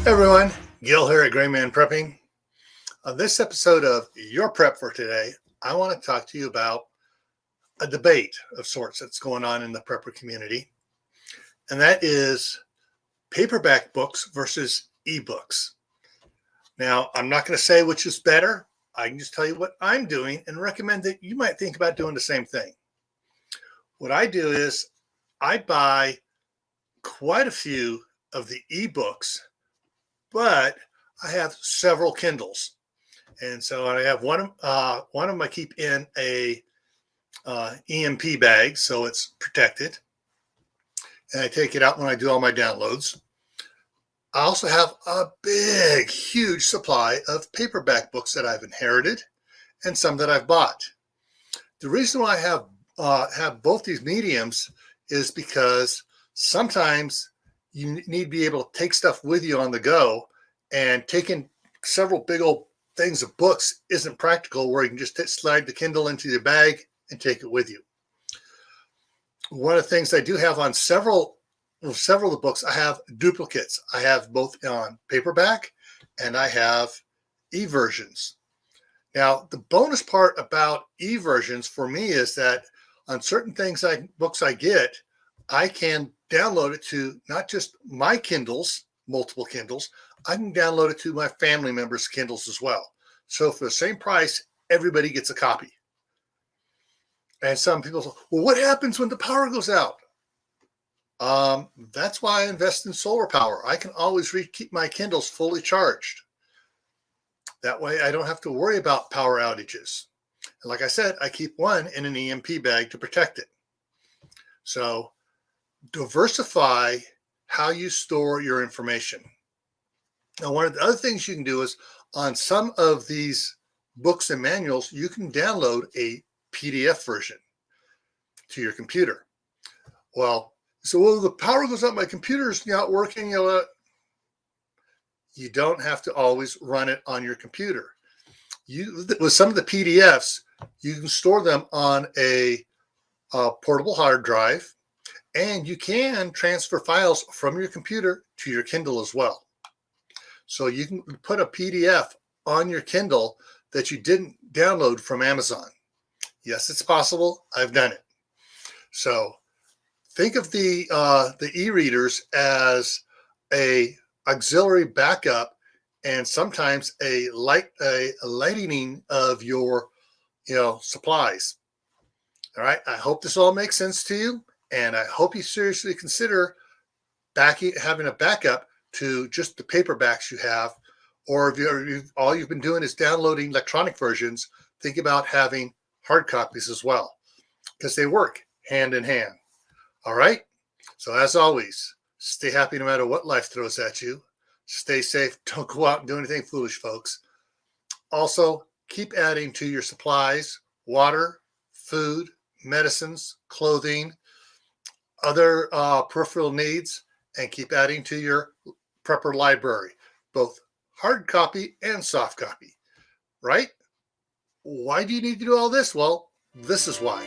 Hey everyone, Gil here at GrayManPrepping. On this episode of Your Prep for Today, I want to talk to you about a debate of sorts that's going on in the prepper community, and that is paperback books versus ebooks. Now, I'm not going to say which is better. I can just tell you what I'm doing and recommend that you might think about doing the same thing. What I do is I buy quite a few of the ebooks, but I have several Kindles. And so I have one of them I keep in a EMP bag, so it's protected. And I take it out when I do all my downloads. I also have a big, huge supply of paperback books that I've inherited and some that I've bought. The reason why I have both these mediums is because sometimes you need to be able to take stuff with you on the go, and taking several big old things of books isn't practical where you can just slide the Kindle into your bag and take it with you. One of the things I do have on several of the books, I have duplicates. I have both on paperback and I have e-versions. Now, the bonus part about e-versions for me is that on certain books I get, I can download it to not just my Kindles, multiple Kindles, I can download it to my family members' Kindles as well. So for the same price, everybody gets a copy. And some people say, well, what happens when the power goes out? That's why I invest in solar power. I can always keep my Kindles fully charged. That way I don't have to worry about power outages. And like I said, I keep one in an EMP bag to protect it. So diversify how you store your information. Now, one of the other things you can do is on some of these books and manuals, you can download a PDF version to your computer. Well, so the power goes out, my computer's not working. You don't have to always run it on your computer. With some of the PDFs, you can store them on a portable hard drive, and you can transfer files from your computer to your Kindle as well. So you can put a PDF on your Kindle that you didn't download from Amazon. Yes, it's possible. I've done it. So think of the e-readers as a auxiliary backup and sometimes a lightening of your supplies. All right. I hope this all makes sense to you, and I hope you seriously consider having a backup to just the paperbacks you have, or if all you've been doing is downloading electronic versions, think about having hard copies as well, because they work hand in hand. All right. So as always, stay happy no matter what life throws at you. Stay safe. Don't go out and do anything foolish, folks. Also, keep adding to your supplies: water, food, medicines, clothing, other peripheral needs, and keep adding to your prepper library, both hard copy and soft copy, right? Why do you need to do all this? Well, this is why.